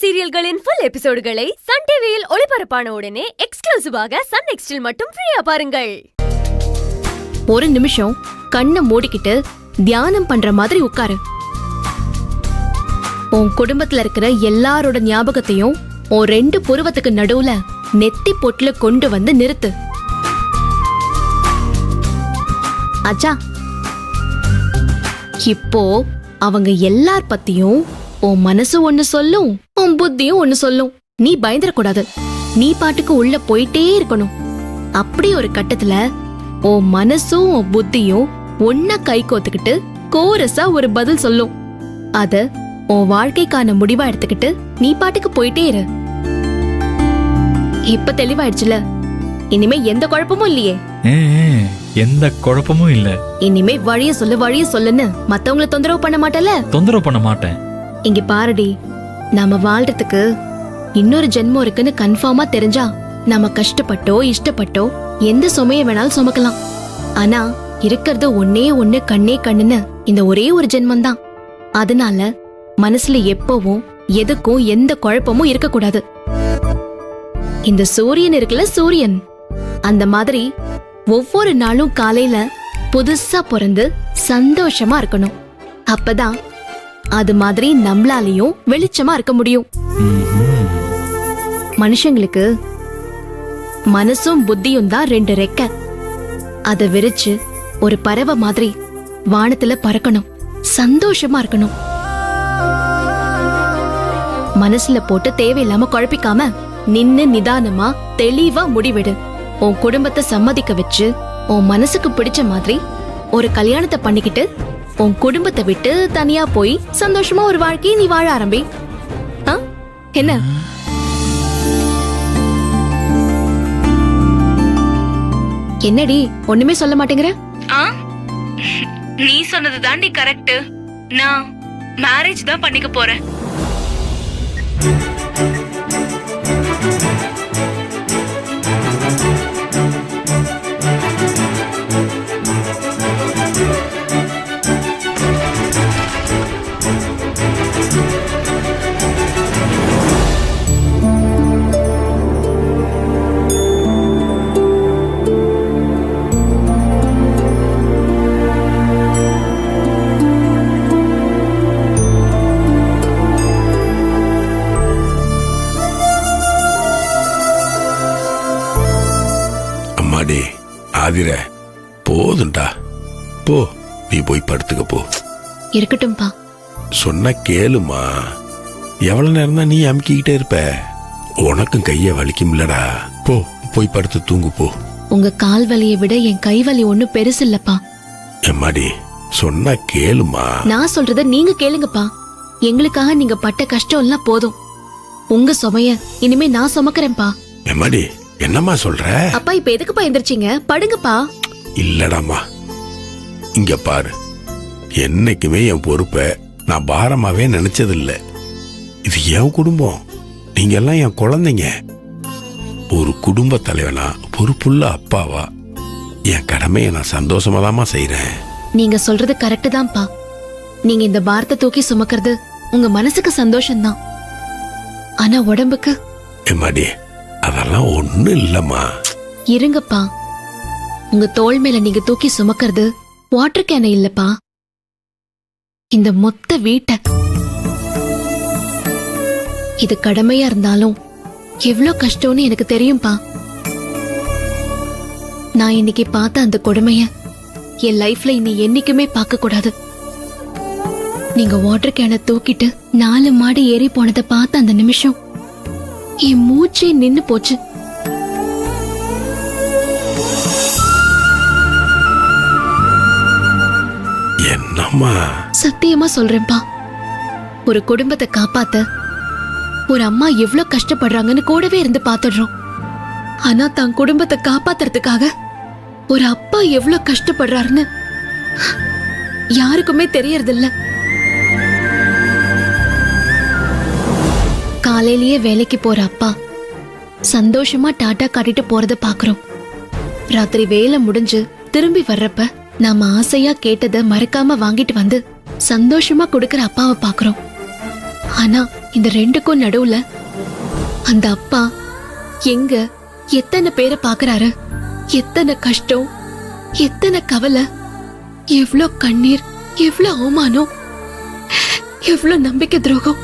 சீரியல்களின் full எபிசோடுகளை Sun டிவியில் ஒளிபரப்பான உடனே எக்ஸ்க்ளூசிவாக சன் நெக்ஸ்டில் மட்டும் ஃப்ரீயா பாருங்கள். ஒரு நிமிஷம் கண்ணை மூடிக்கிட்டு தியானம் பண்ற மாதிரி உட்காரு. உன் குடும்பத்துல இருக்கிற எல்லாரோட ஞாபகத்தையும் உன் 2 புருவத்துக்கு நடுவுல நெத்தி பொட்டுல கொண்டு வந்து நிறுத்து. ஆச்சா, இப்போ அவங்க எல்லார் பத்தியும் உன் மனசு ஒண்ணு சொல்லும், உன் புத்தியும் ஒண்ணு சொல்லும். நீ பயந்துடக்கூடாது. நீ பாட்டுக்கு உள்ள போயிட்டே இருக்கணும். அப்படி ஒரு கட்டத்துல உன் மனசும் உன் புத்தியும் ஒன்னா கை கோத்துக்கிட்டு கோரஸா ஒரு பதில் சொல்லும். அத உன் வாழ்க்கைக்கான முடிவா எடுத்துக்கிட்டு நீ பாட்டுக்கு போயிட்டே இரு. இப்ப தெளிவாயிடுச்சுல? இனிமே எந்த குழப்பமும் இல்லையே? எந்த குழப்பமும் இல்ல. இனிமே வழிய சொல்லுன்னு மத்தவங்களை தொந்தரவு பண்ண மாட்டல? தொந்தரவு பண்ண மாட்டேன். இங்க பாருடி, நாம வாழ்றதுக்கு இன்னொரு ஜென்மம் இருக்குன்னு கன்ஃபார்மா தெரிஞ்சா நாம கஷ்டப்பட்டோ இஷ்டப்பட்டோ எந்த சுமைய வேணாலும் சுமக்கலாம். ஆனா இருக்கிறது ஒன்னே ஒண்ணு, கண்ணே கண்ணுன்னு இந்த ஒரே ஒரு ஜென்மம் தான். அதனால மனசுல எப்பவும் எதுக்கும் எந்த குழப்பமும் இருக்க கூடாது. இந்த சூரியன் இருக்குல்ல, சூரியன், அந்த மாதிரி ஒவ்வொரு நாளும் காலையில புதுசா பிறந்து சந்தோஷமா இருக்கணும். அப்பதான் அது மாதிரி நம்மளாலையும் வெளிச்சமா இருக்க முடியும். மனுஷங்களுக்கு மனசும் புத்தியும் தான் 2 ரெக்க. அத விரிச்சு ஒரு பறவை மாதிரி வானத்துல பறக்கணும். சந்தோஷமா இருக்கணும். மனசுல போட்டு தேவையில்லாம குழப்பிக்காம நின்னு நிதானமா தெளிவா முடிவெடு. உன் குடும்பத்தை சம்மதிக்க வச்சு உன் மனசுக்கு பிடிச்ச மாதிரி ஒரு கல்யாணத்தை பண்ணிக்கிட்டு உன் குடும்பத்தை விட்டு தனியா போய் சந்தோஷமா ஒரு வாழ்க்கையை நீ வாழ ஆரம்பி. என்ன? என்னடி ஒண்ணுமே சொல்ல மாட்டேங்கிற? நீ சொன்னது தாண்டி கரெக்ட். நான் மேரேஜ் தான் பண்ணிக்க போறேன். ஆதிர, போதுண்டா, போ, நீ போய் படுத்துக்க போ. இருக்கட்டும்பா. சொன்ன கேளுமா. எவ்வளவு நேரம் தான் நீ அமுக்கிக்கிட்டே இருப்ப? உனக்கும் கைய வலிக்கும்லடா. போ, போய் படுத்து தூங்கு போ. உங்க கால் வலியை விட என் கை வலி ஒண்ணு பெருசு இல்லப்பா. எம்மாடி, சொன்ன கேளுமா. நான் சொல்றத நீங்க கேளுங்கப்பா. எங்களுக்காக நீங்க பட்ட கஷ்டம் எல்லாம் போதும். உங்க சுமைய இனிமே நான் சுமக்கிறேன்ப்பா. எம்மாடி, என்னம்மா சொல்ற? அப்பா இப்ப எதுக்குப்பா எந்திரிச்சீங்க? படுங்கப்பா. இல்லடாமா, இங்க பாரு, என்னைக்குமே என் பொறுப்பை நான் பாரமாவே நினைச்சதில்ல. இது என் குடும்பம், நீங்க எல்லாம் என் குழந்தைங்க. ஒரு குடும்ப தலைவனா, பொறுப்புள்ள அப்பாவா என் கடமையை நான் சந்தோஷமா தாமா செய்யறேன். நீங்க சொல்றது கரெக்ட் தான்ப்பா. நீங்க இந்த பாரத்தை தூக்கி சுமக்கிறது உங்க மனசுக்கு சந்தோஷம்தான். ஆனா உடம்புக்கு? எம்மாடி, அதெல்லாம் ஒண்ணு இல்லம்மா. இருங்கப்பா, உங்க தோள் மேல நீங்க தூக்கி சுமக்கிறது வாட்டர் கேன இல்லப்பா, இந்த மொத்த வீட்டை. இது கடமையா இருந்தாலும் எவ்வளவு கஷ்டம்னு எனக்கு தெரியும்பா. நான் இன்னைக்கு பார்த்த அந்த கொடுமைய என் லைஃப்ல இனி என்னைக்குமே பார்க்க கூடாது. நீங்க வாட்டர் கேனை தூக்கிட்டு 4 மாடி ஏறி போனதை பார்த்த அந்த நிமிஷம் என் மூச்சே நின்னு போச்சு. என்னம்மா? சத்தியமா சொல்றேன்பா, ஒரு குடும்பத்தை காப்பாத்த ஒரு அம்மா எவ்வளவு கஷ்டப்படுறாங்கன்னு கூடவே இருந்து பாத்துடுறோம். ஆனா தான் குடும்பத்தை காப்பாத்துறதுக்காக ஒரு அப்பா எவ்வளவு கஷ்டப்படுறாருன்னு யாருக்குமே தெரியறதில்ல. காலையிலேயே வேலைக்கு போற அப்பா சந்தோஷமா டாட்டா காட்டிட்டு போறத பாக்குறோம். ராத்திரி வேலை முடிஞ்சு திரும்பி வர்றப்ப நாம ஆசையா கேட்டதை மறக்காம வாங்கிட்டு வந்து சந்தோஷமா கொடுக்கற அப்பாவை பாக்குறோம். ஆனா இந்த ரெண்டுக்கும் நடுவுல அந்த அப்பா எங்க எத்தனை பேரை பாக்குறாரு, எத்தனை கஷ்டம், எத்தனை கவலை, எவ்ளோ கண்ணீர், எவ்ளோ அவமானம், எவ்ளோ நம்பிக்கை துரோகம்,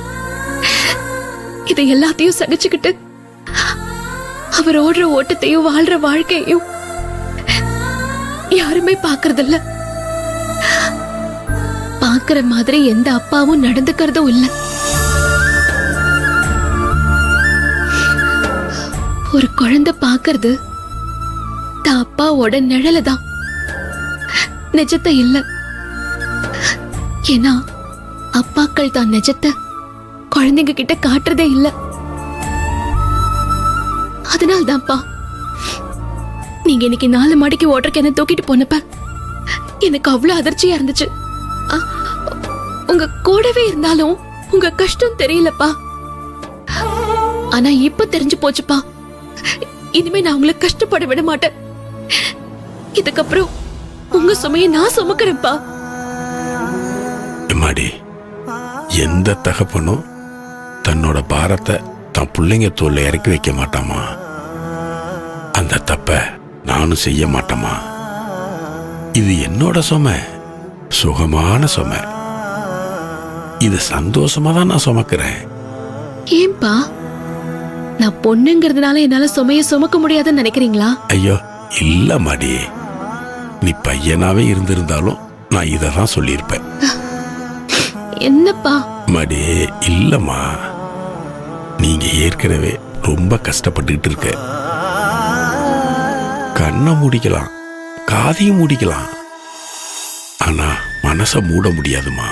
இதை எல்லாத்தையும் சகிச்சுக்கிட்டு அவர் ஓடுற ஓட்டத்தையும் வாழ்ற வாழ்க்கையையும் யாருமே பாக்குறதில்ல. பாக்குற மாதிரி எந்த அப்பாவும் நடந்துக்கிறதும் இல்ல. ஒரு குழந்தை பாக்குறது தான் அப்பாவோட நிழல தான், நிஜத்தை இல்ல. ஏன்னா அப்பாக்கள் தான் நிஜத்தை குழந்தைங்க கிட்ட காட்டுறதே இல்ல. அதனால்தான்ப்பா நீங்க இன்னைக்கு 4 மாடிக்கு ஓட்டருக்கு என்ன தூக்கிட்டு போனப்ப எனக்கு அவ்வளவு அதிர்ச்சியா இருந்துச்சு. உங்க கூடவே இருந்தாலும் உங்க கஷ்டம் தெரியலப்பா. ஆனா இப்ப தெரிஞ்சு போச்சுப்பா. இனிமே நான் உங்களை கஷ்டப்பட விட மாட்டேன். இதுக்கப்புறம் உங்க சுமையை நான் சுமக்கிறேன்ப்பா. எம்மாடி, எந்த தகப்பனும் தன்னோட பாரத்தை தன் பிள்ளைங்க தோல்ல இறக்கி வைக்க மாட்டாமா. அந்த தப்ப நானும் செய்ய மாட்டேமா. இது என்னோட சுமை, சுகமான சுமை. இது சந்தோஷமா தான் நான் சுமக்கிறேன். ஏன்பா நான் பொண்ணுங்கிறதுனால என்னால சுமைய சுமக்க முடியாதுன்னு நினைக்கிறீங்களா? ஐயோ இல்ல மாடி, நீ பையனாவே இருந்திருந்தாலும் நான் இததான் சொல்லியிருப்பேன். என்னப்பா? மாடி இல்லம்மா, நீங்க ஏற்கனவே ரொம்ப கஷ்டப்பட்டுக்கிட்டு இருக்க. கண்ணை மூடிக்கலாம், காதையும் மூடிக்கலாம், ஆனா மனசை மூட முடியாதுமா.